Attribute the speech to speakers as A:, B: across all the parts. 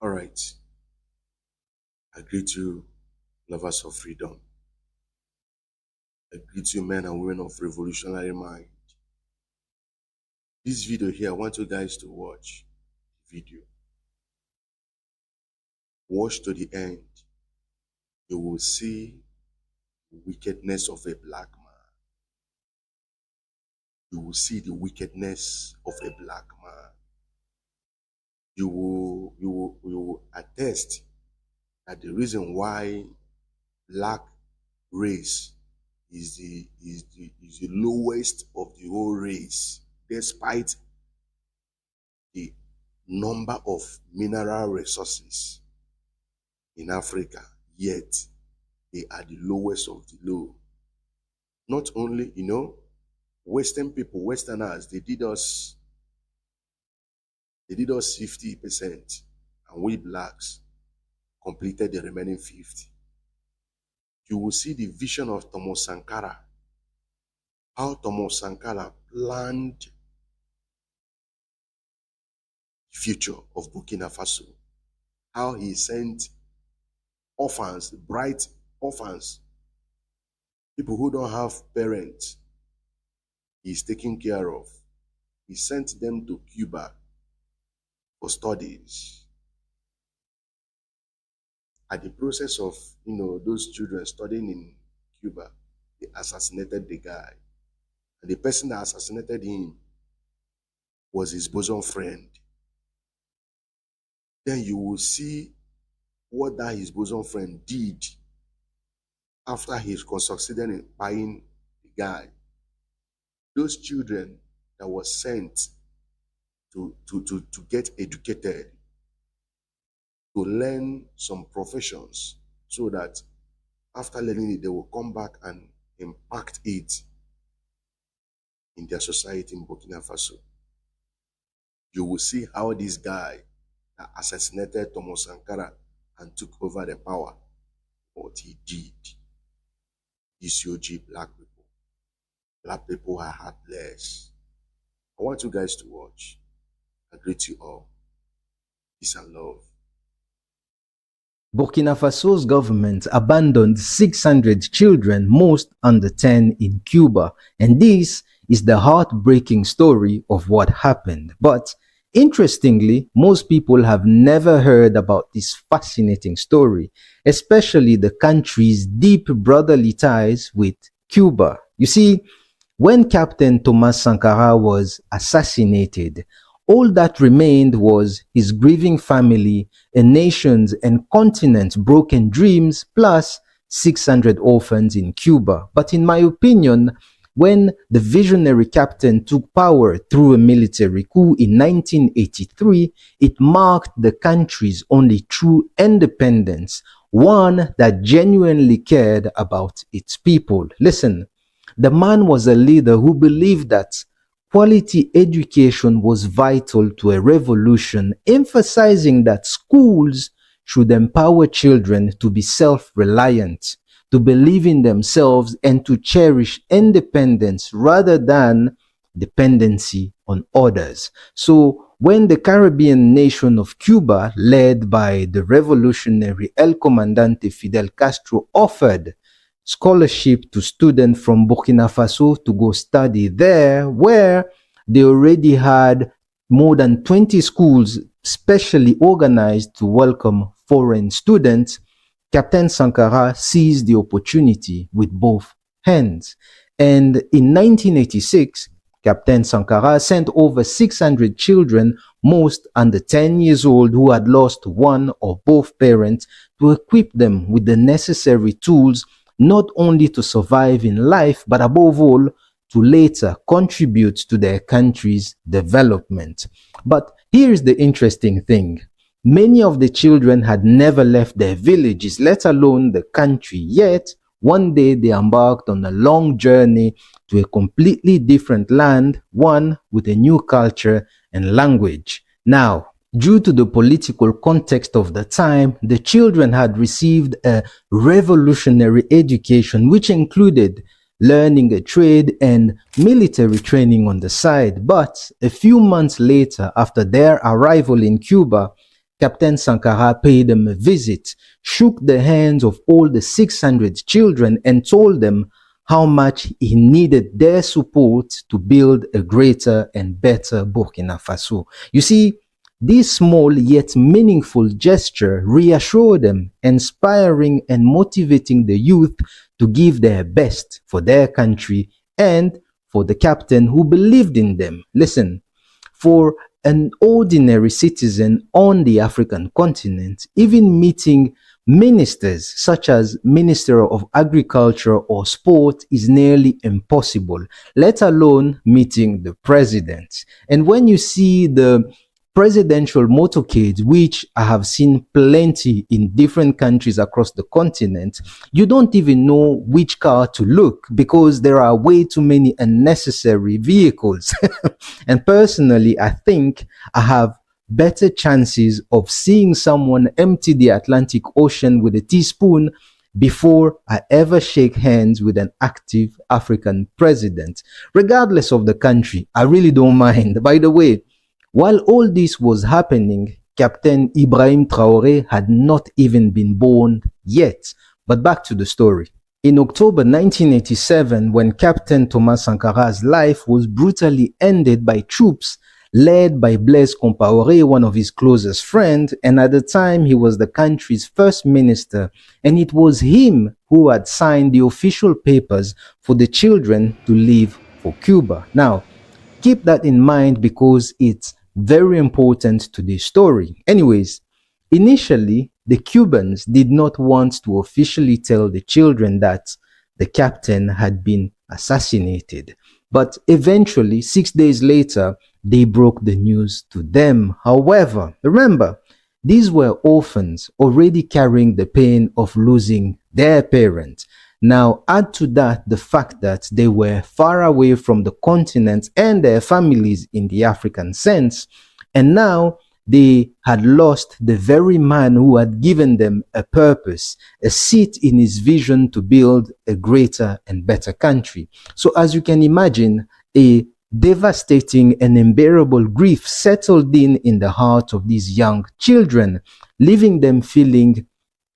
A: All right. I greet you, lovers of freedom. I greet you, men and women of revolutionary mind. This video here, I want you guys to watch the video. Watch to the end. You will see the wickedness of a black man. You will see the wickedness of a black man. You will attest that the reason why black race is the lowest of the whole race, despite the number of mineral resources in Africa, yet they are the lowest of the low. Not only, Western people, Westerners, they did us 50%, and we blacks completed the remaining 50. You will see the vision of Thomas Sankara, how Thomas Sankara planned the future of Burkina Faso, how he sent orphans, bright orphans, people who don't have parents, he's taking care of. He sent them to Cuba for studies. At the process of, those children studying in Cuba, they assassinated the guy. And the person that assassinated him was his bosom friend. Then you will see what that his bosom friend did after he succeeded in buying the guy. Those children that were sent to get educated, to learn some professions, so that after learning it, they will come back and impact it in their society in Burkina Faso. You will see how this guy that assassinated Thomas Sankara and took over the power, what he did. DCOG, black people. Black people are heartless. I want you guys to watch. I greet you all. Peace and love.
B: Burkina Faso's government abandoned 600 children, most under 10, in Cuba, and this is the heartbreaking story of what happened. But interestingly, most people have never heard about this fascinating story, especially the country's deep brotherly ties with Cuba. You see, when Captain Thomas Sankara was assassinated, all that remained was his grieving family, a nation's and continent's broken dreams, plus 600 orphans in Cuba. But in my opinion, when the visionary captain took power through a military coup in 1983, it marked the country's only true independence, one that genuinely cared about its people. Listen, the man was a leader who believed that quality education was vital to a revolution, emphasizing that schools should empower children to be self-reliant, to believe in themselves, and to cherish independence rather than dependency on others. So when the Caribbean nation of Cuba, led by the revolutionary El Comandante Fidel Castro, offered scholarship to students from Burkina Faso to go study there, where they already had more than 20 schools specially organized to welcome foreign students, Captain Sankara seized the opportunity with both hands. And in 1986, Captain Sankara sent over 600 children, most under 10 years old, who had lost one or both parents, to equip them with the necessary tools not only to survive in life, but above all, to later contribute to their country's development. But here's the interesting thing. Many of the children had never left their villages, let alone the country, yet one day they embarked on a long journey to a completely different land, one with a new culture and language. Now, due to the political context of the time, the children had received a revolutionary education, which included learning a trade and military training on the side. But a few months later, after their arrival in Cuba, Captain Sankara paid them a visit, shook the hands of all the 600 children, and told them how much he needed their support to build a greater and better Burkina Faso. You see, this small yet meaningful gesture reassured them, inspiring and motivating the youth to give their best for their country and for the captain who believed in them. Listen, for an ordinary citizen on the African continent, even meeting ministers such as Minister of Agriculture or Sport is nearly impossible, let alone meeting the president. And when you see the presidential motorcades, which I have seen plenty in different countries across the continent, you don't even know which car to look because there are way too many unnecessary vehicles. And personally, I think I have better chances of seeing someone empty the Atlantic Ocean with a teaspoon before I ever shake hands with an active African president. Regardless of the country, I really don't mind. By the way, while all this was happening, Captain Ibrahim Traoré had not even been born yet. But back to the story. In October 1987, when Captain Thomas Sankara's life was brutally ended by troops led by Blaise Compaoré, one of his closest friends, and at the time he was the country's first minister, and it was him who had signed the official papers for the children to leave for Cuba. Now, keep that in mind because it's very important to this story. Anyways, initially, the Cubans did not want to officially tell the children that the captain had been assassinated. But eventually, 6 days later, they broke the news to them. However, remember, these were orphans already carrying the pain of losing their parent. Now, add to that the fact that they were far away from the continent and their families in the African sense, and now they had lost the very man who had given them a purpose, a seat in his vision to build a greater and better country. So as you can imagine, a devastating and unbearable grief settled in the heart of these young children, leaving them feeling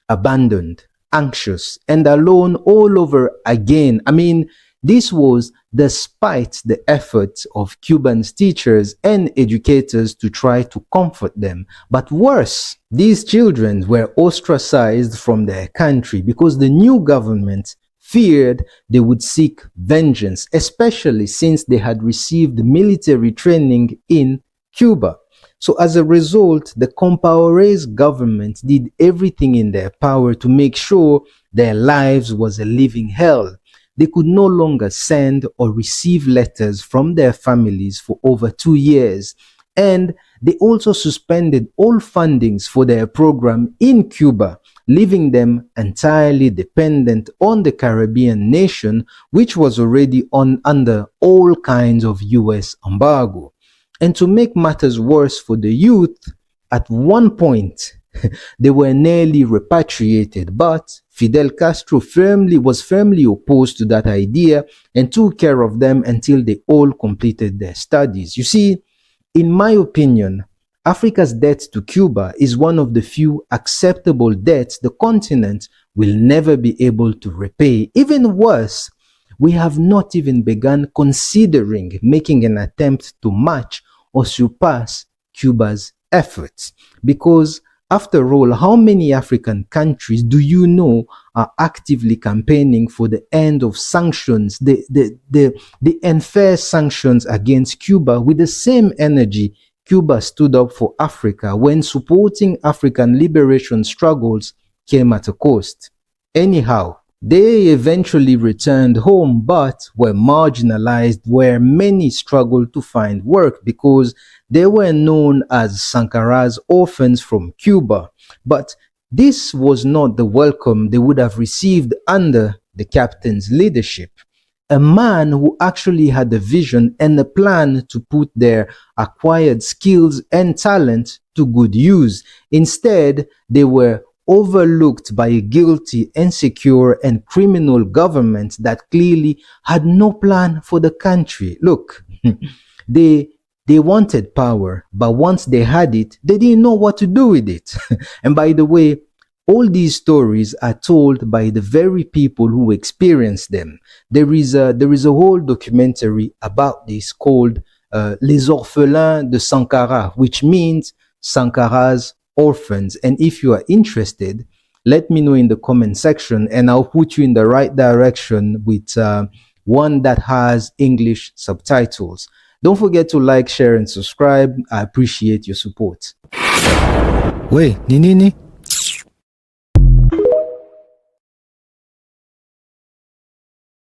B: abandoned, anxious, and alone all over again. I mean, this was despite the efforts of Cuban's teachers and educators to try to comfort them. But worse, these children were ostracized from their country because the new government feared they would seek vengeance, especially since they had received military training in Cuba. So as a result, the Compaoré's government did everything in their power to make sure their lives was a living hell. They could no longer send or receive letters from their families for over 2 years. And they also suspended all fundings for their program in Cuba, leaving them entirely dependent on the Caribbean nation, which was already under all kinds of US embargo. And to make matters worse for the youth, at one point, they were nearly repatriated, but Fidel Castro was firmly opposed to that idea and took care of them until they all completed their studies. You see, in my opinion, Africa's debt to Cuba is one of the few acceptable debts the continent will never be able to repay. Even worse, we have not even begun considering making an attempt to match or surpass Cuba's efforts. Because after all, how many African countries do you know are actively campaigning for the end of sanctions, the unfair sanctions against Cuba with the same energy Cuba stood up for Africa when supporting African liberation struggles came at a cost? Anyhow, they eventually returned home but were marginalized, where many struggled to find work because they were known as Sankara's orphans from Cuba. But this was not the welcome they would have received under the captain's leadership. A man who actually had a vision and a plan to put their acquired skills and talent to good use. Instead, they were overlooked by a guilty, insecure, and criminal government that clearly had no plan for the country. Look, they They wanted power, but once they had it, they didn't know what to do with it. And by the way, all these stories are told by the very people who experienced them. There is a whole documentary about this called Les Orphelins de Sankara, which means Sankara's orphans. And if you are interested, let me know in the comment section and I'll put you in the right direction with one that has English subtitles. Don't forget to like, share, and subscribe. I appreciate your support.
C: We, ni nini?